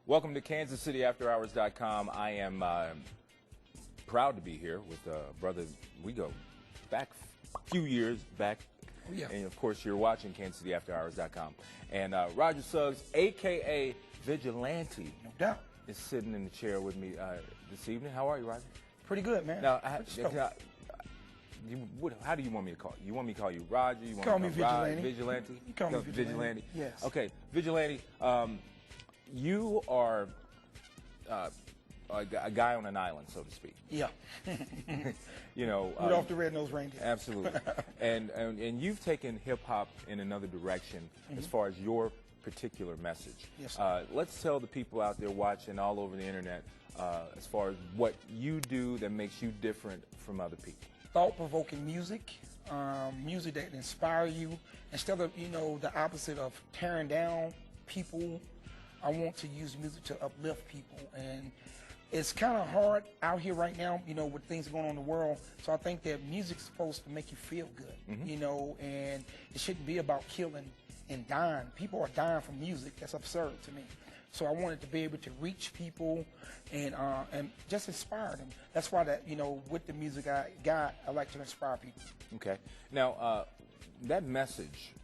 Welcome to KansasCityAfterHours.com. I am proud to be here with brother. We go back a few years back. Oh, yeah. And, of course, you're watching KansasCityAfterHours.com. And Roger Suggs, a.k.a. Vigilantee, No doubt. is sitting in the chair with me this evening. How are you, Roger? Pretty good, man. Now, how do you want me to call you? You want me to call you Roger? You want Call me me to call Vigilante. Vigilante? You call me Vigilante. Yes. Okay, Vigilante, you are a guy on an island, so to speak. Yeah. You know, Rudolph the Red-Nosed Reindeer. Absolutely. and you've taken hip-hop in another direction as far as your particular message. Yes, let's tell the people out there watching all over the internet as far as what you do that makes you different from other people. Thought-provoking music, music that inspire you. Instead of, the opposite of tearing down people, I want to use music to uplift people. And it's kind of hard out here right now, with things going on in the world. So I think that music's supposed to make you feel good, and it shouldn't be about killing and dying. People are dying from music. That's absurd to me. So I wanted to be able to reach people and just inspire them. That's why with the music I got, I like to inspire people. Okay. Now, that message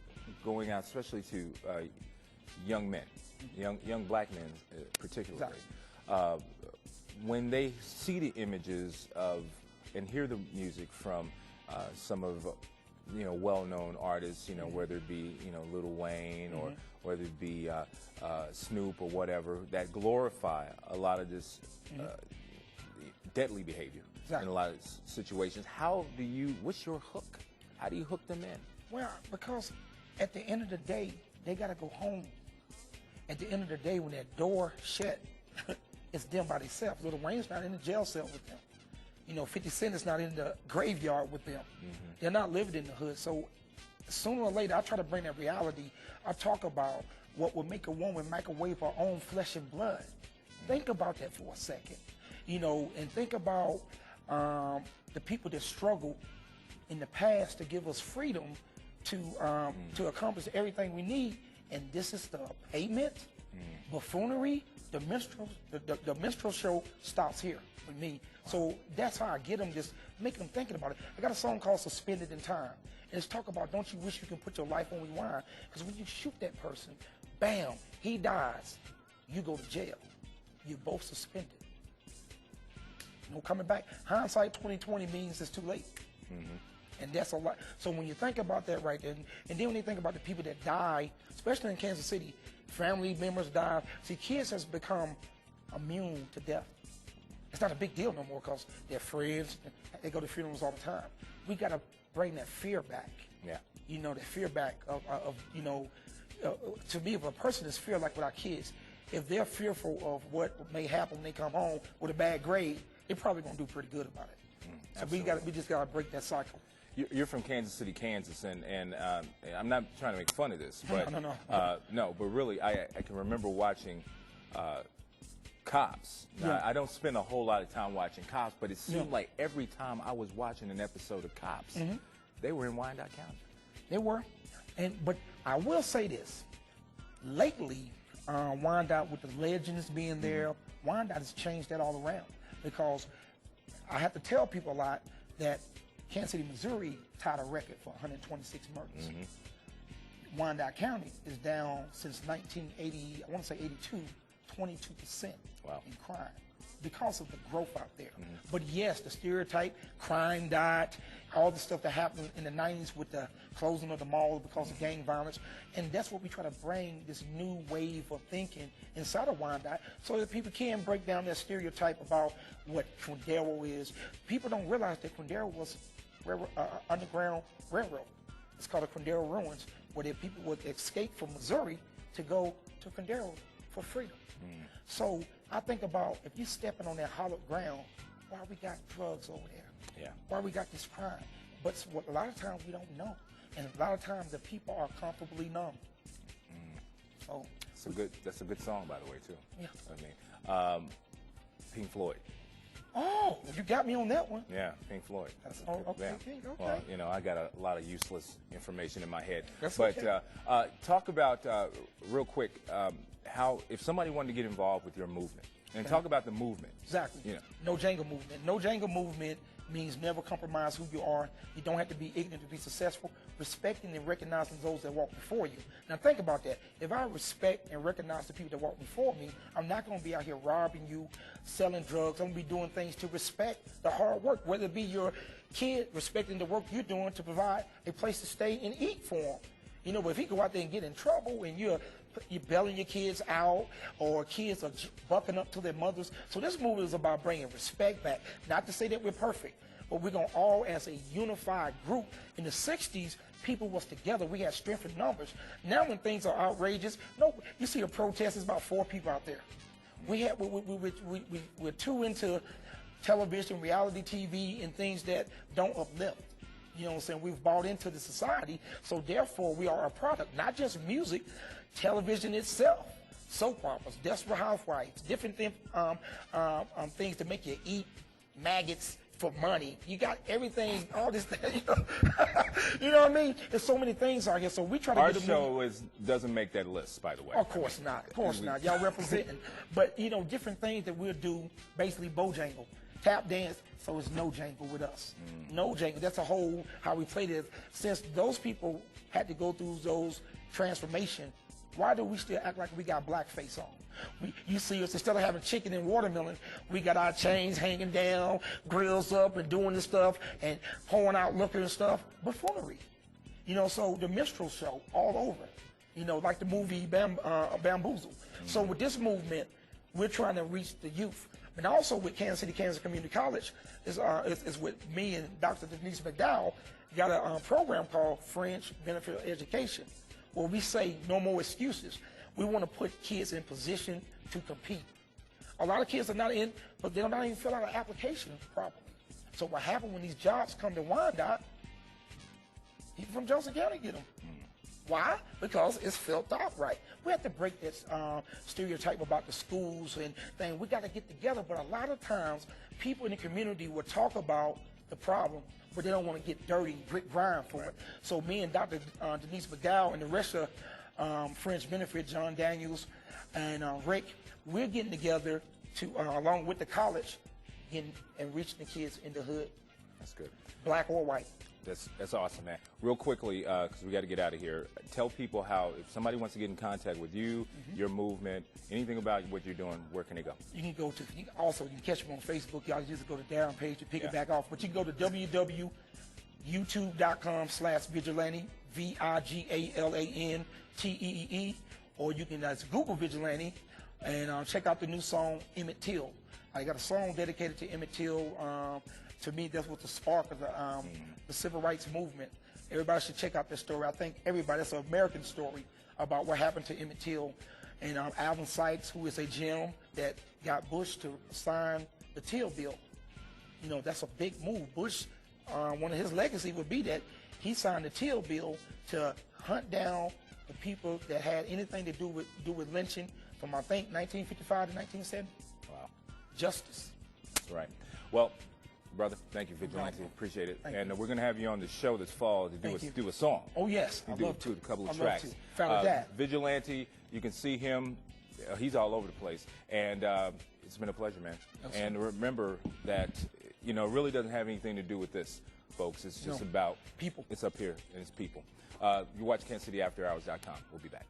going out, especially to young men, young black men particularly, Exactly. when they see the images of and hear the music from some of well-known artists, whether it be Lil Wayne or whether it be Snoop or whatever, that glorify a lot of this deadly behavior in a lot of situations. What's your hook? How do you hook them in? Well, because at the end of the day, they got to go home. At the end of the day, when that door shut, it's them by themselves. Lil Wayne's not in the jail cell with them. 50 Cent is not in the graveyard with them. They're not living in the hood. So sooner or later, I try to bring that reality. I talk about what would make a woman microwave her own flesh and blood. Think about that for a second. And think about the people that struggled in the past to give us freedom to accomplish everything we need. And this is the payment, buffoonery, the minstrel show stops here with me. So that's how I get them, just make them thinking about it. I got a song called Suspended in Time. And it's talk about, don't you wish you can put your life on rewind? Because when you shoot that person, bam, he dies. You go to jail. You're both suspended. No coming back. Hindsight 2020 means it's too late. And that's a lot. So when you think about that right there, and then when you think about the people that die, especially in Kansas City, family members die. See, kids has become immune to death. It's not a big deal no more because they're friends. They go to funerals all the time. We got to bring that fear back. Yeah. The fear back of to me, if a person is fear like with our kids, if they're fearful of what may happen when they come home with a bad grade, they're probably going to do pretty good about it. So we just got to break that cycle. You're from Kansas City, Kansas, and I'm not trying to make fun of this, but no, but really, I can remember watching Cops. Now, I don't spend a whole lot of time watching Cops, but it seemed like every time I was watching an episode of Cops, they were in Wyandotte County. They were, but I will say this: lately, Wyandotte with the legends being there, Wyandotte has changed that all around because I have to tell people a lot that Kansas City, Missouri tied a record for 126 murders. Wyandotte County is down since 1980, I want to say 82, 22% in crime because of the growth out there. But yes, the stereotype, crime died, all the stuff that happened in the 90s with the closing of the mall because of gang violence. And that's what we try to bring, this new wave of thinking inside of Wyandotte so that people can break down that stereotype about what Quindaro is. People don't realize that Quindaro was underground railroad. It's called the Quindaro Ruins, where the people would escape from Missouri to go to Quindaro for freedom. So I think about if you're stepping on that hollow ground, why we got drugs over there? Why we got this crime? But what a lot of times we don't know, and a lot of times the people are comfortably numb. So that's a good song, by the way, too. Yeah. I mean, Pink Floyd. Oh, you got me on that one. Yeah, Pink Floyd. Oh, okay, Yeah. Pink, okay. Well, you know, I got a lot of useless information in my head. That's but okay. Talk about, real quick, how, if somebody wanted to get involved with your movement, and talk about the movement. Exactly. You know. No Jenga movement. No Jenga movement means never compromise who you are. You don't have to be ignorant to be successful. Respecting and recognizing those that walk before you. Now think about that. If I respect and recognize the people that walk before me, I'm not going to be out here robbing you, selling drugs. I'm going to be doing things to respect the hard work, whether it be your kid respecting the work you're doing to provide a place to stay and eat for them. You know, but if he go out there and get in trouble and you're bailing your kids out, or kids are bucking up to their mothers. So this movie is about bringing respect back. Not to say that we're perfect, but we're going to all, as a unified group. In the 60s, people was together. We had strength in numbers. Now when things are outrageous, no, you see a protest, there's about 4 people out there. We're too into television, reality TV, and things that don't uplift. You know what I'm saying? We've bought into the society, so therefore we are a product, not just music, television itself, soap operas, Desperate Housewives, different things to make you eat maggots for money. You got everything, all this thing, you know what I mean? There's so many things out here, so we try to Our get show doesn't make that list, by the way. Of course not. Of course not. Y'all representing. But, you know, different things that we'll do, basically Bojangle, tap dance, so it's no jangle with us. No jangle. That's a whole, how we played it. Since those people had to go through those transformation, why do we still act like we got blackface on? You see us, instead of having chicken and watermelon, we got our chains hanging down, grills up, and doing this stuff, and pouring out liquor and stuff. Buffoonery. You know, so the minstrel show all over. You know, like the movie Bamboozle. So with this movement, we're trying to reach the youth. And also with Kansas City, Kansas Community College, is with me and Dr. Denise McDowell, got a program called Fringe Benefit Education, where we say no more excuses. We want to put kids in position to compete. A lot of kids are not in, but they're not even fill out an application properly. So what happens when these jobs come to Wyandotte, people from Johnson County get them. Why? Because it's filled out right. We have to break this stereotype about the schools and things. We got to get together, but a lot of times people in the community will talk about the problem, but they don't want to get dirty, grind for it. So me and Dr. Denise McDowell and the rest of Fringe Benefit, John Daniels and Rick, we're getting together to, along with the college, and reaching the kids in the hood. That's good. Black or white. That's awesome, man. Real quickly, because we got to get out of here, tell people how, if somebody wants to get in contact with you, your movement, anything about what you're doing, where can they go? You can go to, you can catch me on Facebook. Y'all just go to Darron page and pick it back off. But you can go to www.youtube.com/vigilante, VIGALANTEE, or you can Google Vigilante and check out the new song, Emmett Till. I got a song dedicated to Emmett Till. To me, that's what the spark of the civil rights movement. Everybody should check out this story. I think everybody, that's an American story about what happened to Emmett Till. And Alvin Sykes, who is a gem that got Bush to sign the Till bill. You know, that's a big move. Bush, one of his legacy would be that he signed the Till bill to hunt down the people that had anything to do with lynching from, I think, 1955 to 1970. Wow. Justice. That's right. Well, brother, thank you, Vigilante. Appreciate it. And we're going to have you on the show this fall to do a song. Oh, yes. I'd love to. A couple of tracks. Found that. Vigilante, you can see him. He's all over the place. And it's been a pleasure, man. And remember that, you know, it really doesn't have anything to do with this, folks. It's just about people. It's up here, and it's people. You watch KansasCityAfterHours.com. We'll be back.